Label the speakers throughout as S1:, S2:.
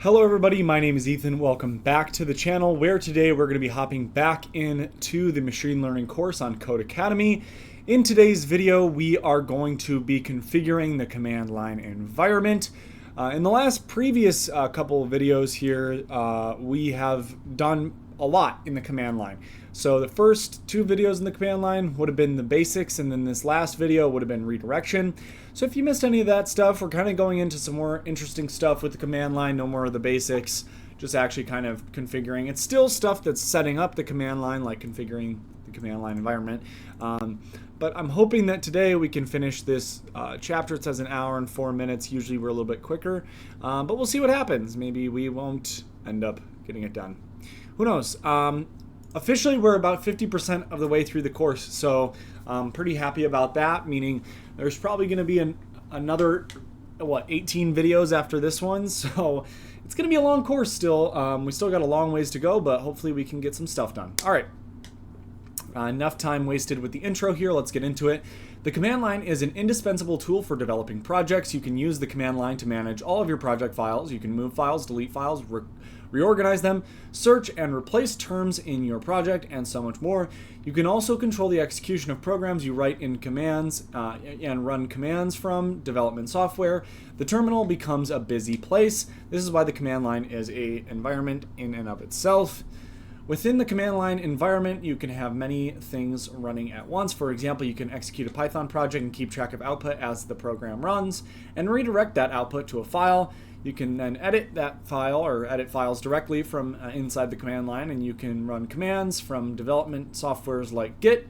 S1: Hello everybody, my name is Ethan. Welcome back to the channel where today we're going to be hopping back into the machine learning course on Codecademy. In today's video, we are going to be configuring the command line environment. In the previous couple of videos here, we have done a lot in the command line. So the first two videos in the command line would have been the basics, and then this last video would have been redirection. So if you missed any of that stuff, we're kind of going into some more interesting stuff with the command line, no more of the basics, just actually kind of configuring. It's still stuff that's setting up the command line, like configuring the command line environment. But I'm hoping that today we can finish this chapter. It says an hour and 4 minutes. Usually we're a little bit quicker, but we'll see what happens. Maybe we won't end up getting it done. Who knows? Officially, we're about 50% of the way through the course, so I'm pretty happy about that, meaning there's probably going to be another, 18 videos after this one, so it's going to be a long course still. We still got a long ways to go, but hopefully we can get some stuff done. All right. Enough time wasted with the intro here. Let's get into it. The command line is an indispensable tool for developing projects. You can use the command line to manage all of your project files. You can move files, delete files, reorganize them, search and replace terms in your project, and so much more. You can also control the execution of programs you write in commands and run commands from development software. The terminal becomes a busy place. This is why the command line is an environment in and of itself. Within the command line environment, you can have many things running at once. For example, you can execute a Python project and keep track of output as the program runs, and redirect that output to a file. You can then edit that file or edit files directly from inside the command line, and you can run commands from development softwares like Git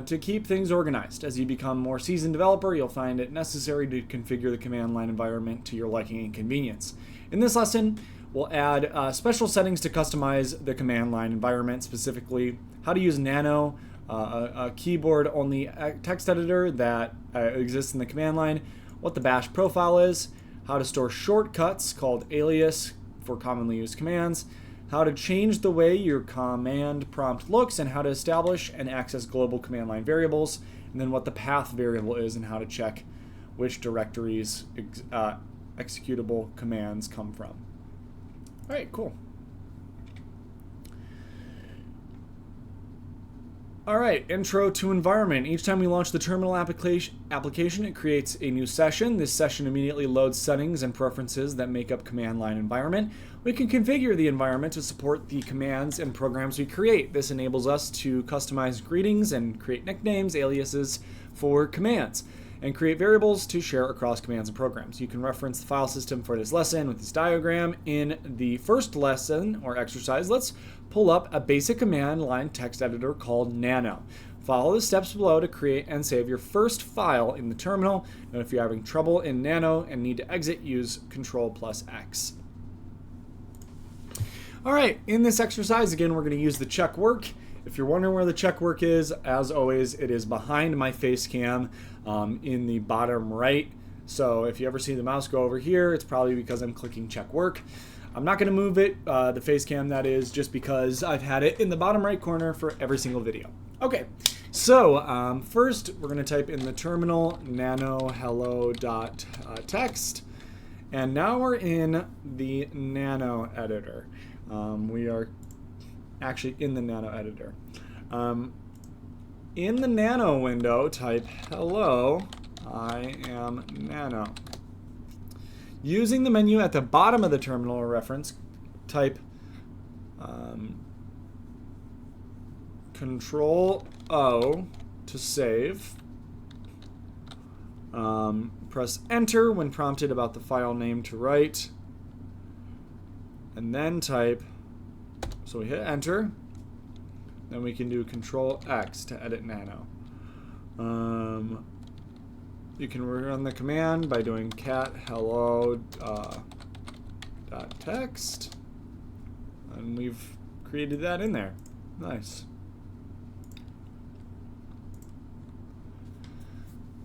S1: to keep things organized. As you become more seasoned developer, you'll find it necessary to configure the command line environment to your liking and convenience. In this lesson, we'll add special settings to customize the command line environment, specifically how to use Nano, a keyboard-only text editor that exists in the command line, what the bash profile is, how to store shortcuts called alias for commonly used commands, how to change the way your command prompt looks, and how to establish and access global command line variables, and then what the path variable is and how to check which directories executable commands come from. All right, cool. All right, intro to environment. Each time we launch the terminal application, it creates a new session. This session immediately loads settings and preferences that make up command line environment. We can configure the environment to support the commands and programs we create. This enables us to customize greetings and create nicknames, aliases for commands, and create variables to share across commands and programs. You can reference the file system for this lesson with this diagram. In the first lesson or exercise, let's pull up a basic command line text editor called Nano. Follow the steps below to create and save your first file in the terminal. And if you're having trouble in Nano and need to exit, use Control+X. All right, in this exercise, again, we're going to use the check work. If you're wondering where the check work is, as always, it is behind my face cam in the bottom right. So if you ever see the mouse go over here, it's probably because I'm clicking check work. I'm not going to move it, the face cam that is, just because I've had it in the bottom right corner for every single video. Okay, so first we're going to type in the terminal nano hello.txt, and now we're in the Nano editor. We are actually in the Nano editor. In the Nano window, type hello, I am Nano. Using the menu at the bottom of the terminal reference, type Control-O to save. Press Enter when prompted about the file name to write. And then type, so we hit Enter. Then we can do Control-X to edit Nano. You can run the command by doing cat hello.txt, and we've created that in there. Nice.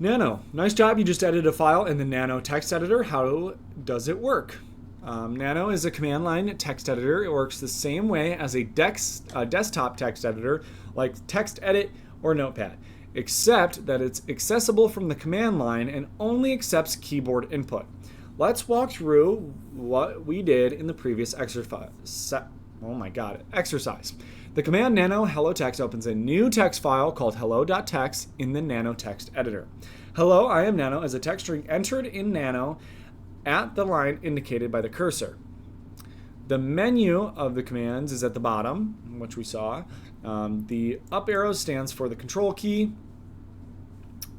S1: Nano, nice job. You just edited a file in the Nano text editor. How does it work? Nano is a command line text editor. It works the same way as a desktop text editor like TextEdit or Notepad. except that it's accessible from the command line and only accepts keyboard input. Let's walk through what we did in the previous exercise. Exercise. The command nano hello text opens a new text file called hello.txt in the nano text editor. Hello, I am nano is a text string entered in nano at the line indicated by the cursor. The menu of the commands is at the bottom, which we saw. The up arrow stands for the control key.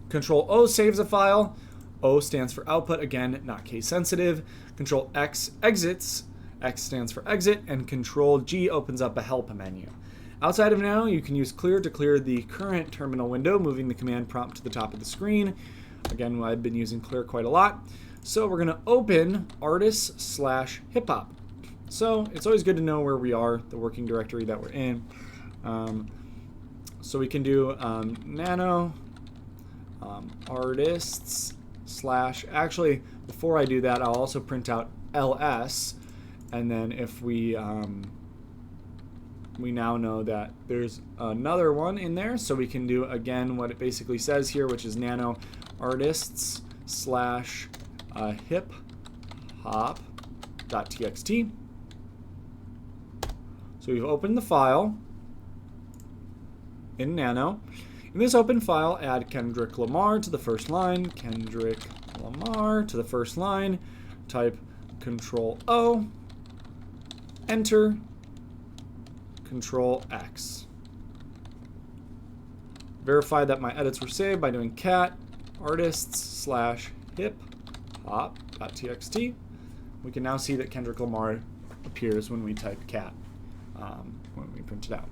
S1: Control O saves a file. O stands for output, again, not case sensitive. Control X exits. X stands for exit. And Control G opens up a help menu. Outside of Nano, you can use clear to clear the current terminal window, moving the command prompt to the top of the screen. Again, I've been using clear quite a lot. So we're going to open artist/hiphop. So it's always good to know where we are, the working directory that we're in. So we can do nano artists / actually, before I do that, I'll also print out ls, and then if we now know that there's another one in there, so we can do again what it basically says here, which is nano artists / hiphop.txt. So we've opened the file in nano. In this open file, add Kendrick Lamar to the first line, Kendrick Lamar to the first line, type Control O, enter, Control X. Verify that my edits were saved by doing cat artists / hiphop.txt. We can now see that Kendrick Lamar appears when we type cat, when we print it out.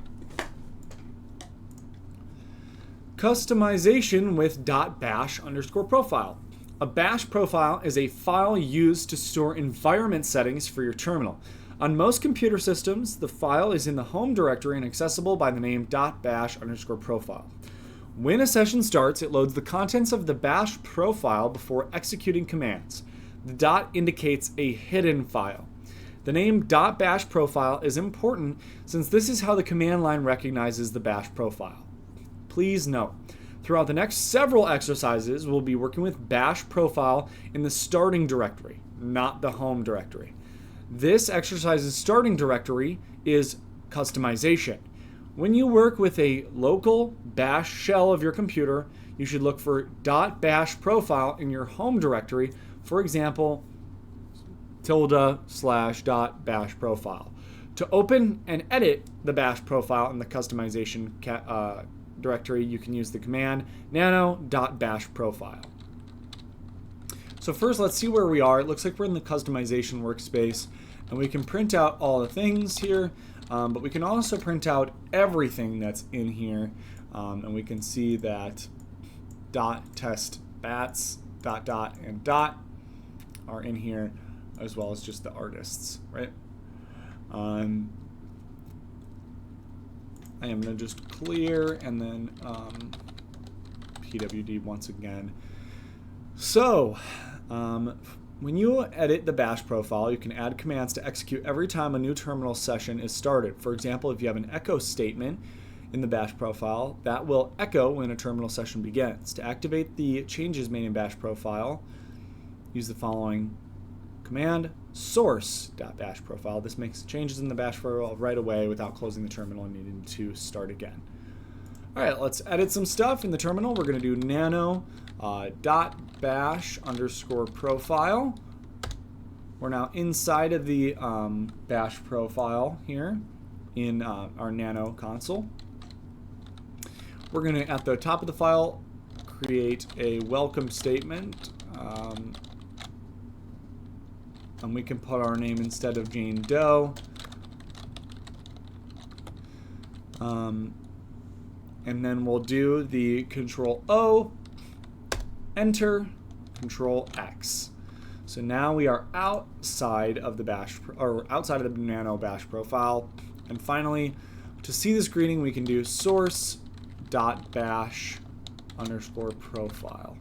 S1: Customization with .bash_profile. A bash profile is a file used to store environment settings for your terminal. On most computer systems, the file is in the home directory and accessible by the name .bash_profile. When a session starts, it loads the contents of the bash profile before executing commands. The dot indicates a hidden file. The name .bash profile is important since this is how the command line recognizes the bash profile. Please note, throughout the next several exercises, we'll be working with bash profile in the starting directory, not the home directory. This exercise's starting directory is customization. When you work with a local bash shell of your computer, you should look for .bash profile in your home directory, for example, ~.bash profile. To open and edit the bash profile in the customization directory, you can use the command nano.bash profile. So first, let's see where we are. It looks like we're in the customization workspace, and we can print out all the things here, but we can also print out everything that's in here, and we can see that .test bats, and dot are in here, as well as just the artists, right? I am going to just clear and then pwd once again. So, when you edit the bash profile, you can add commands to execute every time a new terminal session is started. For example, if you have an echo statement in the bash profile, that will echo when a terminal session begins. To activate the changes made in bash profile, use the following command, source.bash profile. This makes changes in the bash profile right away without closing the terminal and needing to start again. All right, let's edit some stuff in the terminal. We're going to do nano .bash_profile. We're now inside of the bash profile here in our nano console. We're going to, at the top of the file, create a welcome statement. And we can put our name instead of Jane Doe. And then we'll do the Control O, enter, Control X. So now we are outside of the bash, or outside of the nano bash profile. And finally, to see this greeting, we can do source.bash_profile.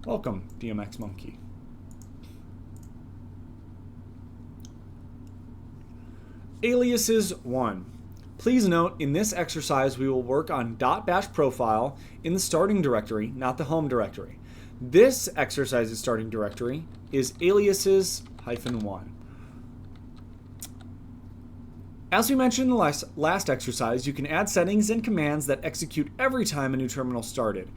S1: Welcome, DMX Monkey. Aliases 1. Please note, in this exercise, we will work on .bash profile in the starting directory, not the home directory. This exercise's starting directory is aliases-1. As we mentioned in the last exercise, you can add settings and commands that execute every time a new terminal started.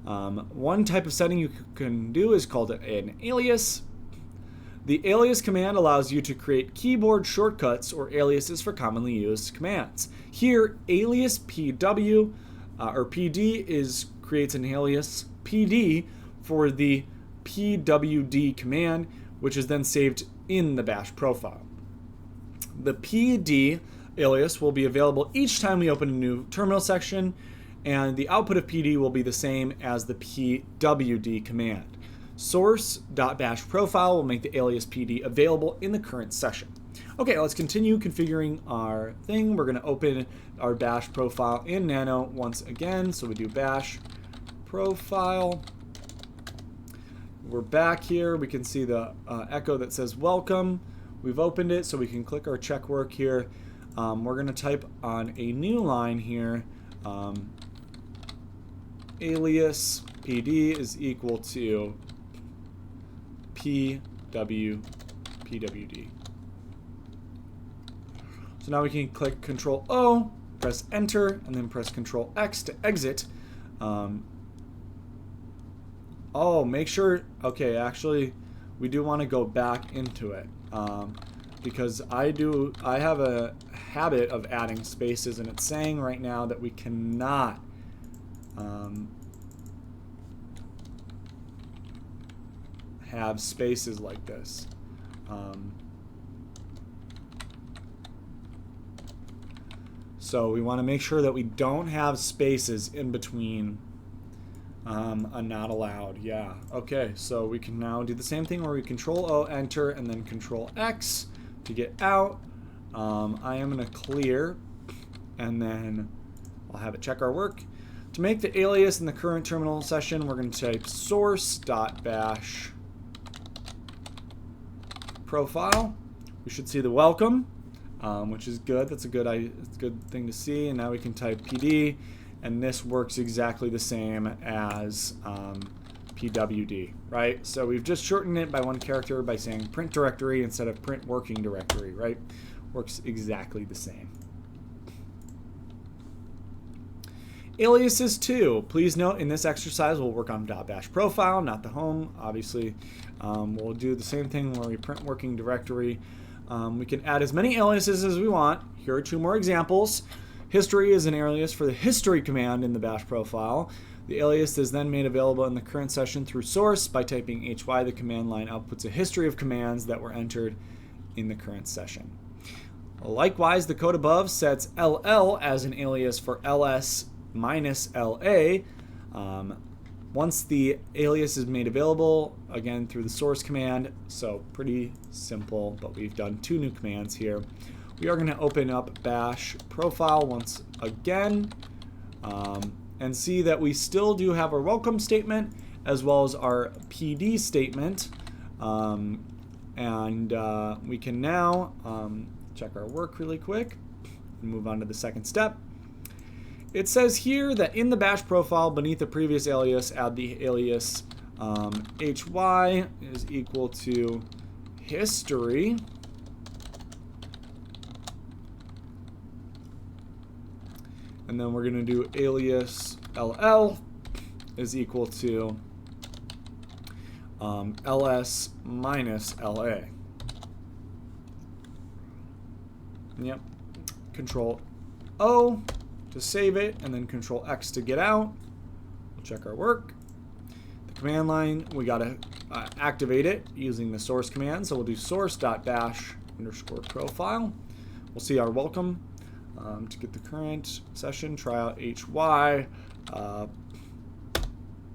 S1: One type of setting you can do is called an alias. The alias command allows you to create keyboard shortcuts or aliases for commonly used commands. Here, alias pw or pd creates an alias pd for the pwd command, which is then saved in the bash profile. The pd alias will be available each time we open a new terminal section, and the output of pd will be the same as the pwd command. Source.bash profile will make the alias pd available in the current session. Okay, let's continue configuring our thing. We're going to open our bash profile in Nano once again. So we do bash profile. We're back here. We can see the echo that says welcome. We've opened it, so we can click our check work here. We're going to type on a new line here. Alias pd is equal to pwd. So now we can click Control O, press Enter, and then press Control X to exit. Make sure, okay, actually, we do want to go back into it because I have a habit of adding spaces, and it's saying right now that we cannot have spaces like this. So we want to make sure that we don't have spaces in between a not allowed. Yeah. Okay, so we can now do the same thing where we Control O, Enter, and then Control X to get out. I am going to clear, and then I'll have it check our work. To make the alias in the current terminal session, we're going to type source.bash profile. We should see the welcome, which is good. That's a good thing to see. And now we can type pd, and this works exactly the same as pwd, right? So we've just shortened it by one character by saying print directory instead of print working directory, right? Works exactly the same. Aliases 2. Please note in this exercise we'll work on .bash profile, not the home. Obviously, we'll do the same thing where we print working directory. We can add as many aliases as we want. Here are two more examples. History is an alias for the history command in the bash profile. The alias is then made available in the current session through source by typing hy. The command line outputs a history of commands that were entered in the current session. Likewise, the code above sets ll as an alias for ls minus LA. Once the alias is made available, again through the source command, so pretty simple, but we've done two new commands here. We are going to open up bash profile once again and see that we still do have our welcome statement as well as our PD statement, and we can now check our work really quick and move on to the second step. It says here that in the bash profile beneath the previous alias, add the alias hy is equal to history. And then we're going to do alias ll is equal to ls minus la. Yep. Control O to save it, and then Control X to get out. We'll check our work. The command line, we got to activate it using the source command. So we'll do source.bash underscore profile. We'll see our welcome. To get the current session, try out hy.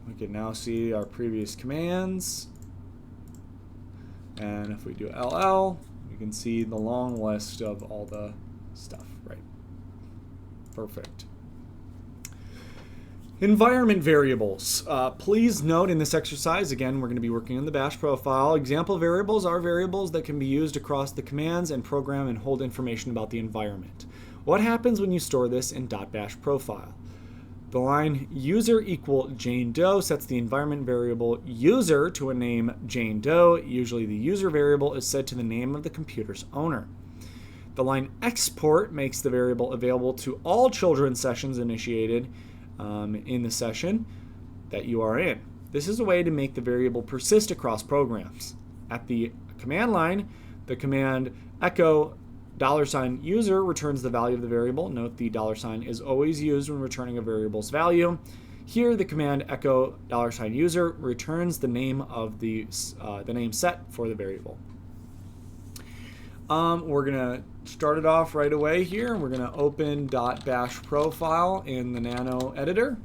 S1: We can now see our previous commands. And if we do ll, we can see the long list of all the stuff, right? Perfect. Environment variables. Please note in this exercise, again, we're going to be working on the bash profile. Example variables are variables that can be used across the commands and program and hold information about the environment. What happens when you store this in .bash profile? The line user equal Jane Doe sets the environment variable user to a name Jane Doe. Usually the user variable is set to the name of the computer's owner. The line export makes the variable available to all children's sessions initiated in the session that you are in. This is a way to make the variable persist across programs. At the command line, the command echo $user returns the value of the variable. Note the $sign is always used when returning a variable's value. Here, the command echo $user returns the name of the name set for the variable. We're gonna start it off right away here. We're gonna open .bash profile in the Nano editor.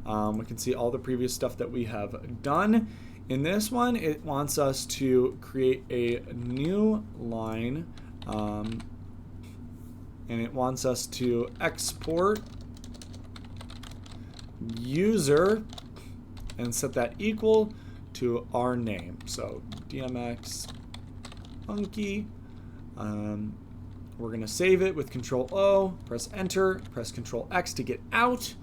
S1: We can see all the previous stuff that we have done. In this one, it wants us to create a new line. And it wants us to export user and set that equal to our name. So DMX monkey. We're going to save it with Control O, press Enter, press Control X to get out.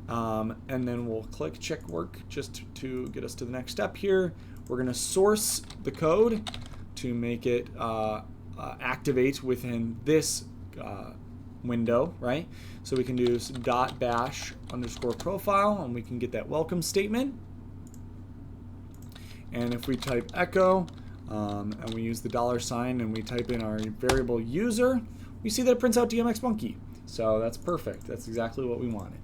S1: And then we'll click check work just to get us to the next step here. We're going to source the code to make it activate within this window, right? So we can do .bash underscore profile, and we can get that welcome statement. And if we type echo, and we use the $sign, and we type in our variable user, we see that it prints out DMX monkey. So that's perfect. That's exactly what we wanted.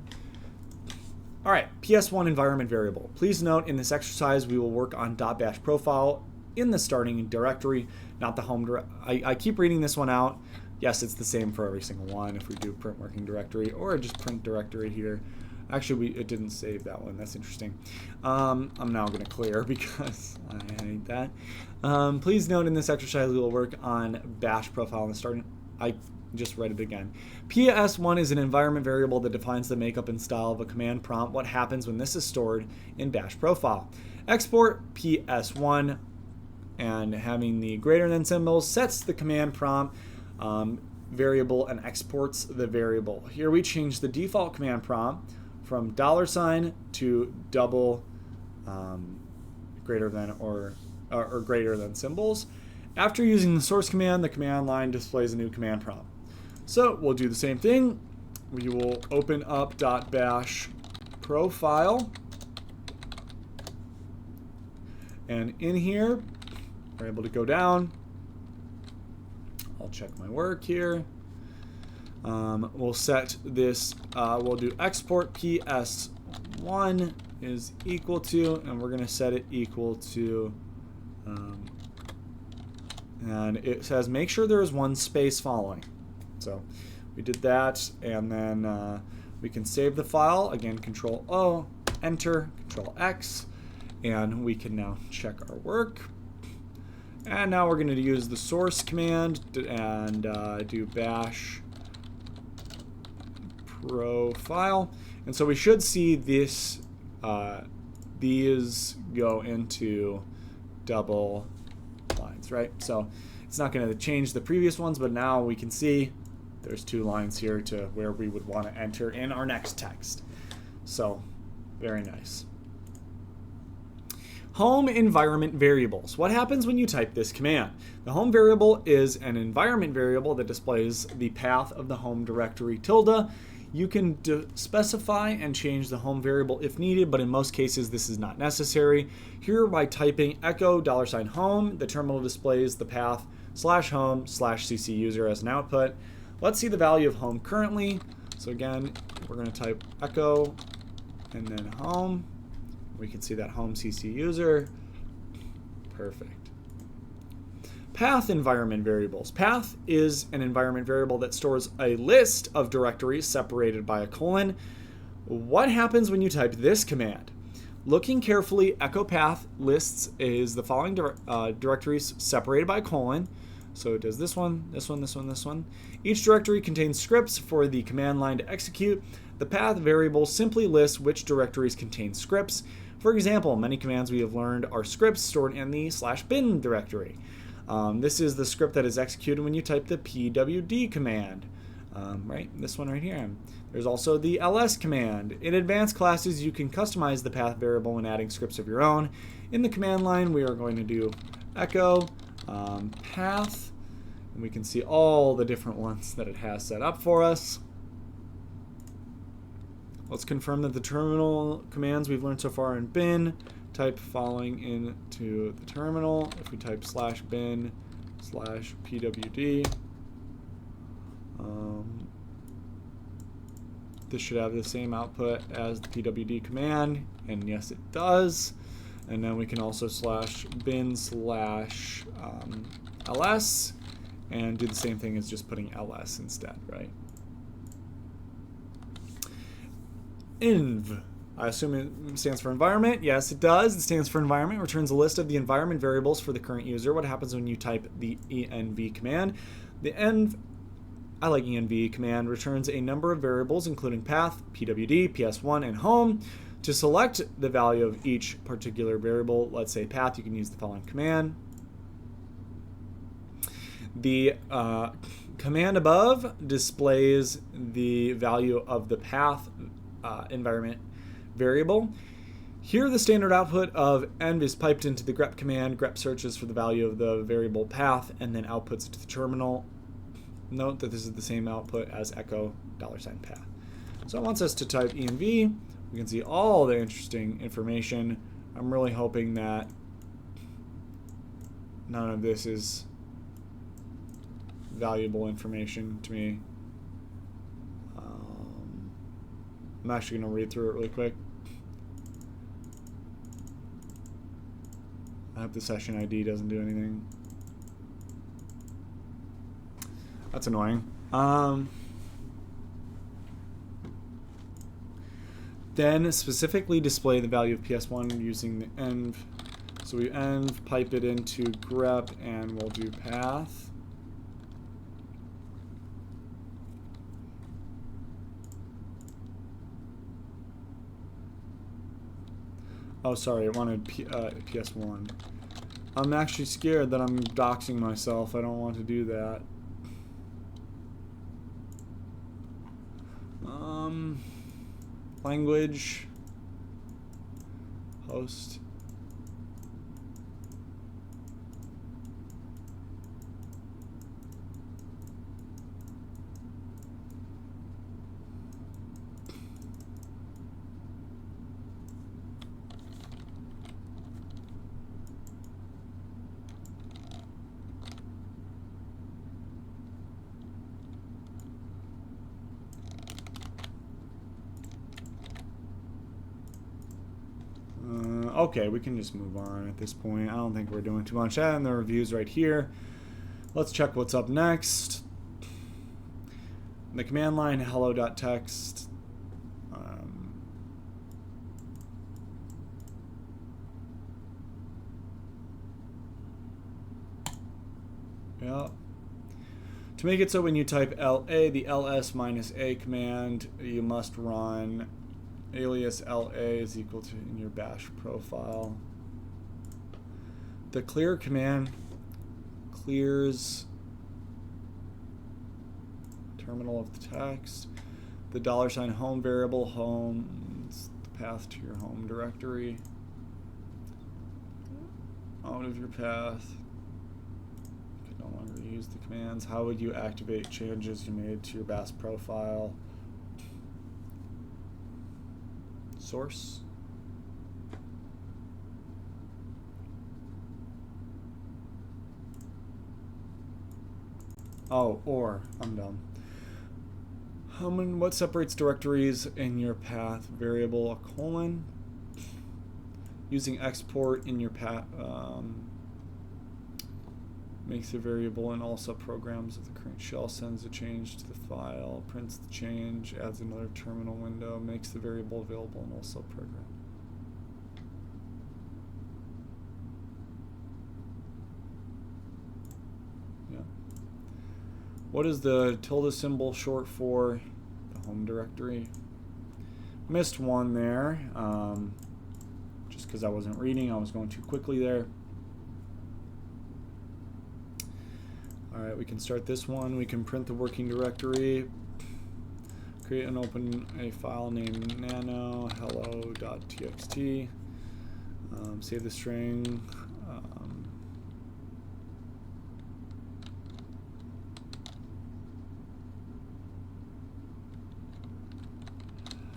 S1: All right, PS1 environment variable. Please note in this exercise we will work on .bash profile in the starting directory, not the home directory. I keep reading this one out. Yes, it's the same for every single one if we do print working directory or just print directory here. Actually, it didn't save that one. That's interesting. I'm now going to clear because I hate that. Please note in this exercise we will work on bash profile in the starting. I just read it again. PS1 is an environment variable that defines the makeup and style of a command prompt. What happens when this is stored in bash profile? Export PS1 and having the greater than symbol sets the command prompt variable and exports the variable. Here we change the default command prompt from $sign to double greater than or greater than symbols. After using the source command, the command line displays a new command prompt. So we'll do the same thing. We will open up .bash profile, and in here we're able to go down. I'll check my work here. We'll set this, we'll do export PS1 is equal to, and we're going to set it equal to, and it says make sure there is one space following. So we did that, and then we can save the file. Again, Control O, Enter, Control X, and we can now check our work. And now we're going to use the source command and do bash profile. And so we should see this, these go into double lines, right? So it's not going to change the previous ones, but now we can see there's two lines here to where we would want to enter in our next text. So very nice. Home environment variables. What happens when you type this command? The home variable is an environment variable that displays the path of the home directory tilde. You can specify and change the home variable if needed, but in most cases this is not necessary. Here, by typing echo $home, the terminal displays the path /home/cc user as an output. Let's see the value of home currently. So again, we're going to type echo and then home. We can see that home CC user. Perfect. Path environment variables. Path is an environment variable that stores a list of directories separated by a colon. What happens when you type this command? Looking carefully, echo path lists is the following directories separated by a colon. So it does this one, this one, this one, this one. Each directory contains scripts for the command line to execute. The path variable simply lists which directories contain scripts. For example, many commands we have learned are scripts stored in the /bin directory. This is the script that is executed when you type the pwd command. right? This one right here. There's also the ls command. In advanced classes, you can customize the path variable when adding scripts of your own. In the command line, we are going to do echo path, and we can see all the different ones that it has set up for us. Let's confirm that the terminal commands we've learned so far are in bin. Type following into the terminal. If we type /bin/pwd, this should have the same output as the pwd command, and yes, it does. And then we can also /bin/ls and do the same thing as just putting ls instead, right? Env. I assume it stands for environment. Yes, it does. It stands for environment. It returns a list of the environment variables for the current user. What happens when you type the env command? The env, I like env command, returns a number of variables including path, pwd, ps1, and home. To select the value of each particular variable, let's say path, you can use the following command. The command above displays the value of the path environment variable. Here the standard output of env is piped into the grep command. Grep searches for the value of the variable path and then outputs it to the terminal. Note that this is the same output as echo $path. So it wants us to type env. We can see all the interesting information. I'm really hoping that none of this is valuable information to me. I'm actually going to read through it really quick. I hope the session ID doesn't do anything. That's annoying. Then specifically display the value of PS1 using the env. So we env, pipe it into grep, and we'll do path. Oh, sorry, it wanted PS1. I'm actually scared that I'm doxing myself. I don't want to do that. Language, host. Okay, we can just move on at this point. I don't think we're doing too much. And the review's right here. Let's check what's up next. In the command line, hello.txt. Yeah. To make it so when you type LA, the ls-a command, you must run alias LA is equal to in your bash profile. The clear command clears terminal of the text. The $home variable, home, is the path to your home directory. Out of your path. You can no longer use the commands. How would you activate changes you made to your bash profile? Source. Oh, or I'm dumb. What separates directories in your path variable? A colon. Using export in your path makes a variable in all subprograms of the current shell, sends a change to the file, prints the change, adds another terminal window, makes the variable available in all subprograms. Yeah. What is the tilde symbol short for? The home directory. Missed one there, just because I wasn't reading. I was going too quickly there. All right, we can start this one. We can print the working directory, create and open a file named nano hello.txt, save the string,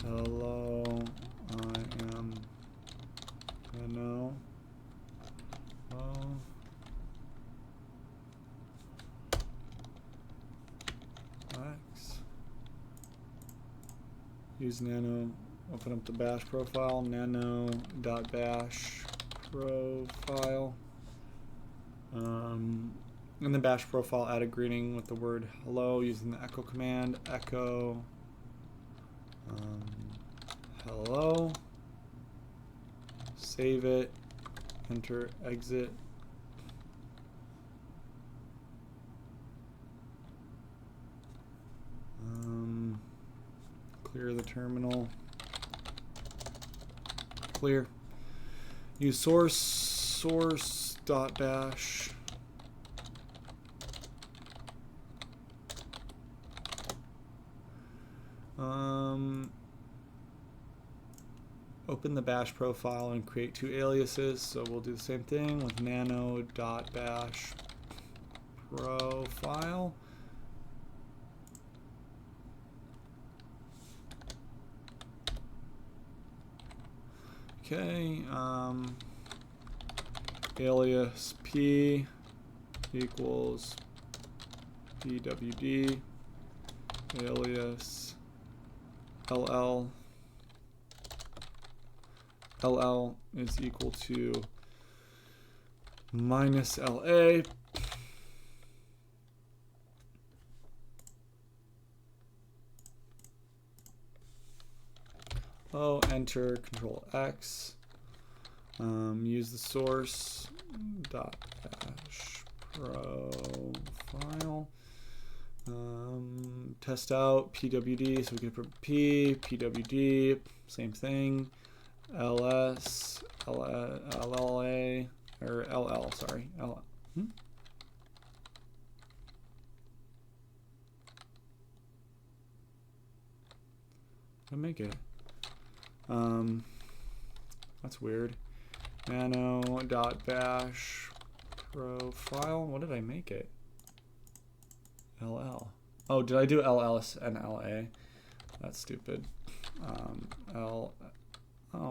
S1: hello, I am nano. X. Use nano, open up the bash profile, nano.bash profile. In the bash profile, add a greeting with the word hello using the echo command, echo hello, save it, enter, exit. Clear the terminal. Clear. Use source.bash. Open the bash profile and create two aliases. So we'll do the same thing with nano.bash profile. Okay, alias p equals pwd, alias ll is equal to minus la. Oh, enter, control X. Use the source dot bash profile. Test out pwd, so we can put pwd, same thing. ls, lla, or ll, sorry. I'll make it. That's weird. Nano.bash profile. What did I make it? LL. Oh, did I do LS and LA? That's stupid. Oh,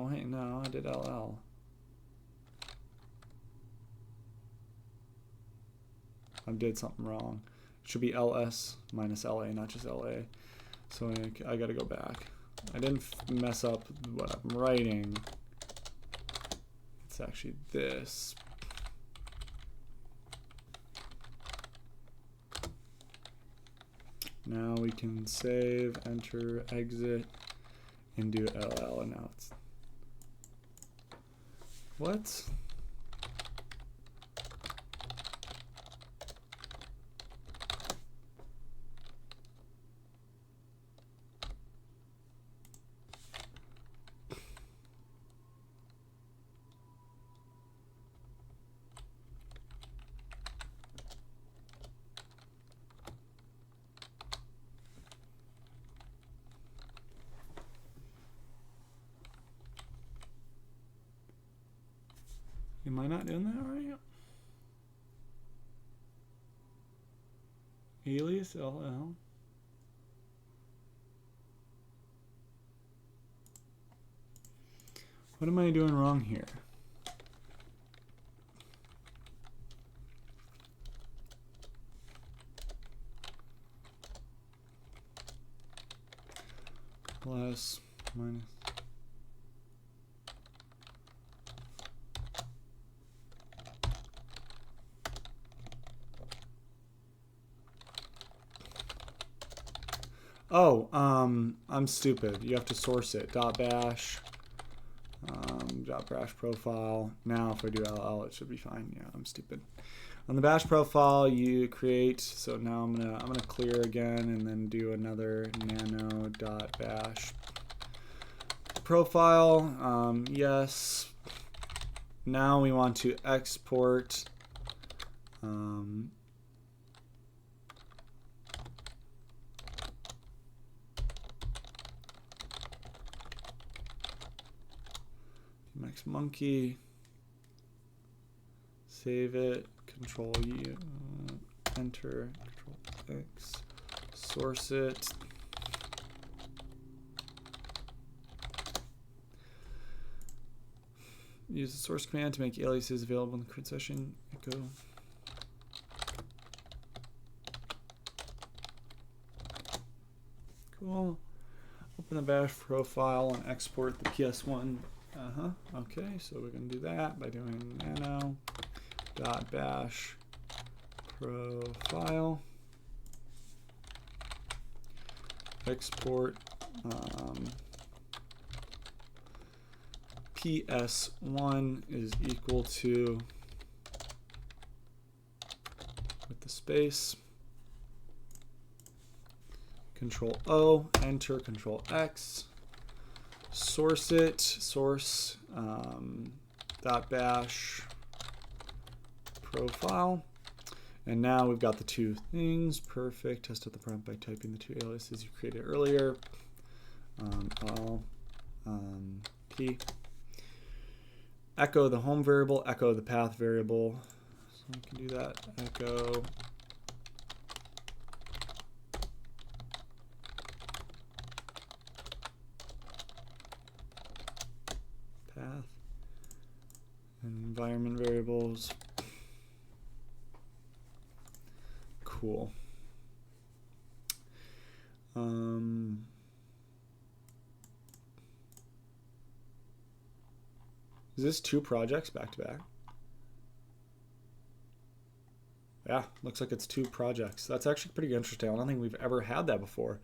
S1: hey, no, I did LL. I did something wrong. It should be LS minus LA, not just LA. So I gotta go back. I didn't mess up what I'm writing. It's actually this. Now we can save, enter, exit, and do LL, and now it's... What? Am I not doing that right? Alias LL. What am I doing wrong here? Plus, minus. Oh, I'm stupid. You have to source it. .bash, .bash profile. Now if I do LL, it should be fine. Yeah, I'm stupid. On the bash profile, you create. So now I'm gonna clear again and then do another nano.bash profile. Yes. Now we want to export. Max monkey. Save it. Control U. Enter. Control X. Source it. Use the source command to make aliases available in the CRID session. Echo. Cool. Open the bash profile and export the PS1. Okay, so we're going to do that by doing nano.bash profile. Export PS1 is equal to, with the space, Control O, enter, Control X, source it, source dot bash profile. And now we've got the two things. Perfect. Test out the prompt by typing the two aliases you created earlier. L, P. Echo the home variable, echo the path variable. So we can do that. Echo path and environment variables. Cool. Is this two projects back to back? Yeah, looks like it's two projects. That's actually pretty interesting. I don't think we've ever had that before.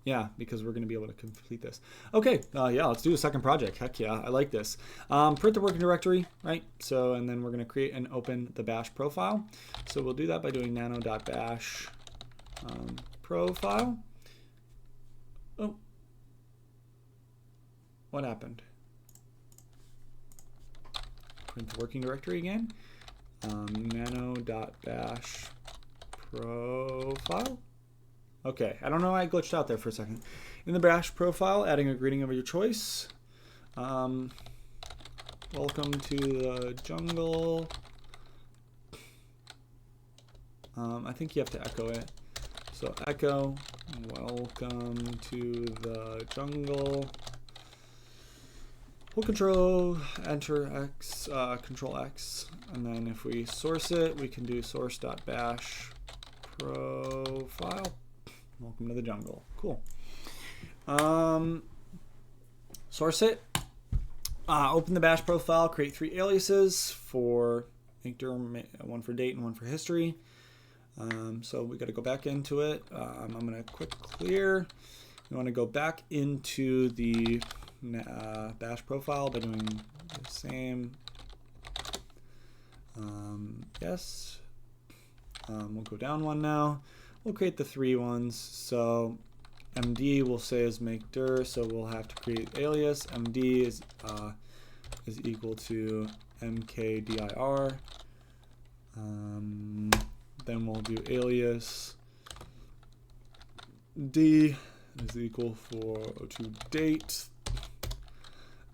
S1: Yeah, because we're going to be able to complete this. Okay, yeah, let's do a second project. Heck yeah, I like this. Print the working directory, right? So, and then we're going to create and open the bash profile. So we'll do that by doing nano.bash profile. Oh, what happened? Print the working directory again. Nano.bash profile. Okay, I don't know why I glitched out there for a second. In the bash profile, adding a greeting of your choice. Welcome to the jungle. I think you have to echo it. So echo, welcome to the jungle. We'll control enter X, control X, and then if we source it, we can do source.bash profile. Welcome to the jungle. Cool. Source it. Open the bash profile. Create 3 aliases for one for date and one for history. So we got to go back into it. I'm going to quick clear. We want to go back into the bash profile by doing the same. Yes. We'll go down one now. We'll create the 3 ones. So MD we'll say is make dir, so we'll have to create alias. MD is equal to mkdir. Then we'll do alias D is equal to date,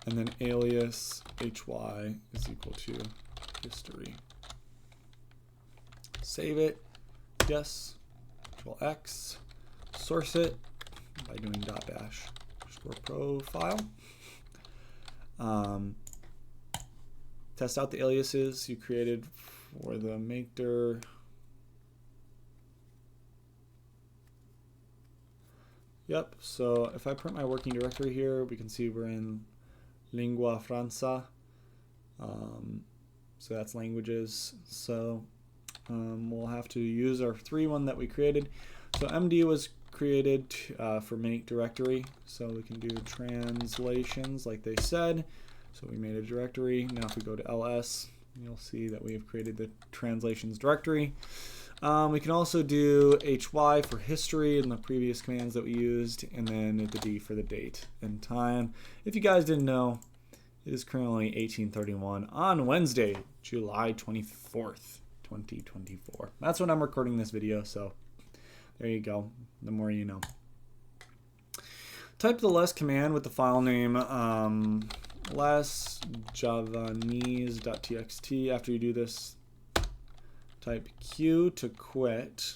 S1: and then alias hy is equal to history. Save it. Yes. Control X. Source it by doing .bash profile. Test out the aliases you created for the maker. Yep, so if I print my working directory here, we can see we're in lingua franca. So that's languages. So we'll have to use our 3 one that we created. So MD was created for make directory. So we can do translations like they said. So we made a directory. Now if we go to LS, you'll see that we have created the translations directory. We can also do HY for history and the previous commands that we used, and then the D for the date and time. If you guys didn't know, it is currently 18:31 on Wednesday, July 24th, 2024. That's when I'm recording this video, so there you go. The more you know. Type the less command with the file name less javanese.txt. After you do this, type Q to quit.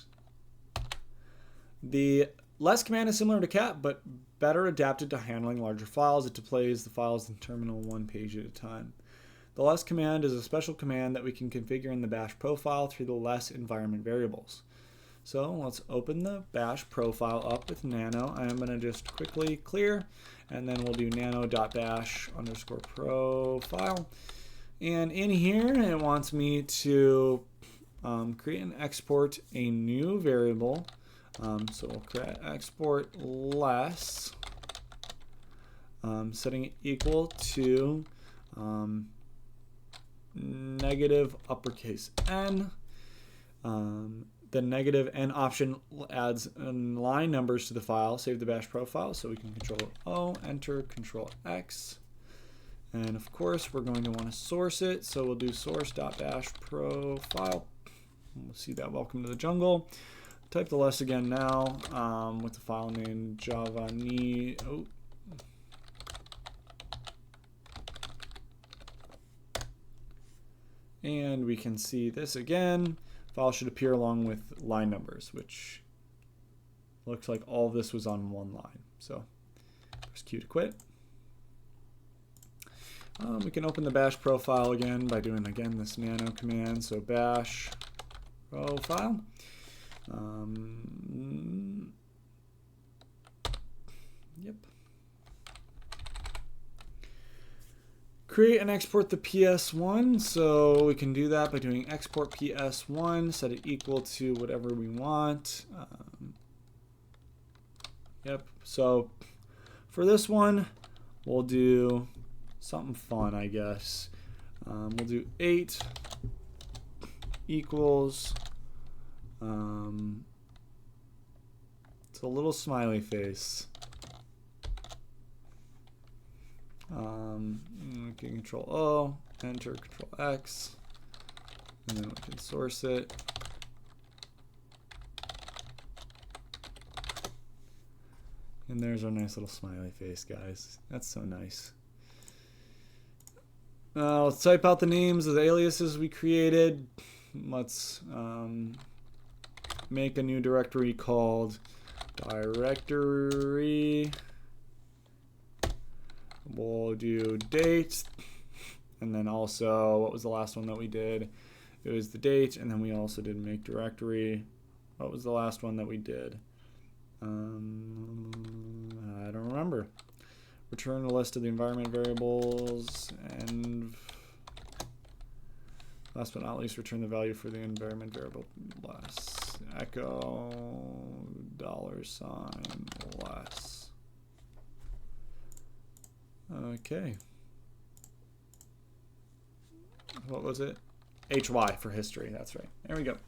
S1: The less command is similar to cat, but better adapted to handling larger files. It displays the files in terminal one page at a time. The less command is a special command that we can configure in the bash profile through the less environment variables. So let's open the bash profile up with nano. I'm going to just quickly clear, and then we'll do nano.bash_profile. And in here, it wants me to create and export a new variable. So we'll create export less, setting it equal to negative uppercase N. The negative N option adds line numbers to the file. Save the bash profile, so we can control O, enter, control X. And of course, we're going to want to source it, so we'll do source.bash profile. We'll see that welcome to the jungle. Type the less again now with the file name javani. Oh. And we can see this again. File should appear along with line numbers, which looks like all of this was on one line. So press Q to quit. We can open the bash profile again by doing again this nano command. So bash profile. Yep. Create and export the PS1, so we can do that by doing export PS1, set it equal to whatever we want. Yep, so for this one, we'll do something fun, I guess. We'll do 8 equals, it's a little smiley face. We can control O, enter, control X, and then we can source it. And there's our nice little smiley face, guys. That's so nice. Let's type out the names of the aliases we created. Let's make a new directory called directory. We'll do date, and then also, what was the last one that we did? It was the date, and then we also did make directory. What was the last one that we did? I don't remember. Return the list of the environment variables, and last but not least, return the value for the environment variable less. Echo $ less. Okay. What was it? HY for history. That's right. There we go.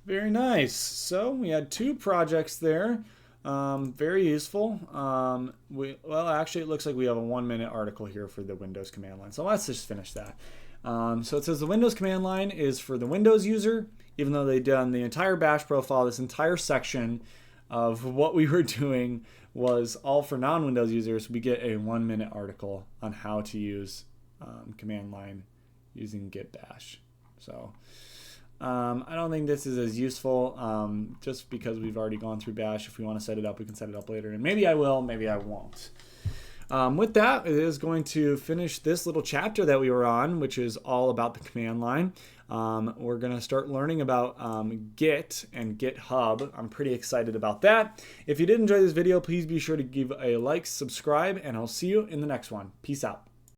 S1: Very nice. So we had 2 projects there. Very useful. Well, actually, it looks like we have a 1-minute article here for the Windows command line. So let's just finish that. So it says the Windows command line is for the Windows user, even though they've done the entire bash profile, this entire section of what we were doing was all for non-Windows users. We get a 1-minute article on how to use command line using git bash. So I don't think this is as useful just because we've already gone through bash. If we want to set it up, we can set it up later, and maybe I will, maybe I won't. With that, it is going to finish this little chapter that we were on, which is all about the command line. We're going to start learning about Git and GitHub. I'm pretty excited about that. If you did enjoy this video, please be sure to give a like, subscribe, and I'll see you in the next one. Peace out.